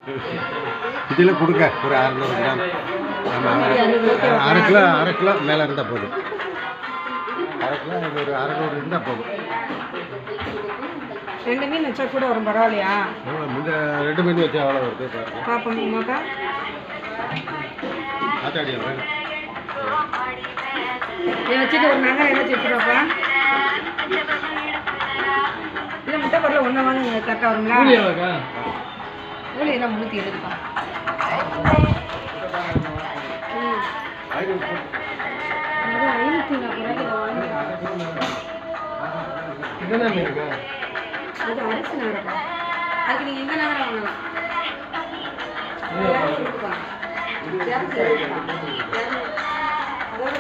இதில் கொடுங்க ஒரு 600 கிராம். ஆமாம், அரை கிலோ மேலே இருந்தால் போதும். அரை கிலோ இது ஒரு 600 இருந்தால் போதும். 2 மீன் வச்சா கூட வரும், பரவாயில்லையா? இந்த 2 மீன் வச்சா எவ்வளோ வருது பாருங்க. பார்ப்போமாக்கா? ஆத்தாடியா வேணும். இதை வச்சுட்டு ஒரு நகை ஏதாச்சும் வச்சுருவாப்பா. இல்லை முட்டை பொருள் ஒன்று வாங்க கரெக்டாக வருங்களா? கூலி எல்லாம் 370. அது 540 அது அரிசி நகரப்பா. அதுக்கு நீங்கள் எந்த நகரம் வாங்கலாம். அதோட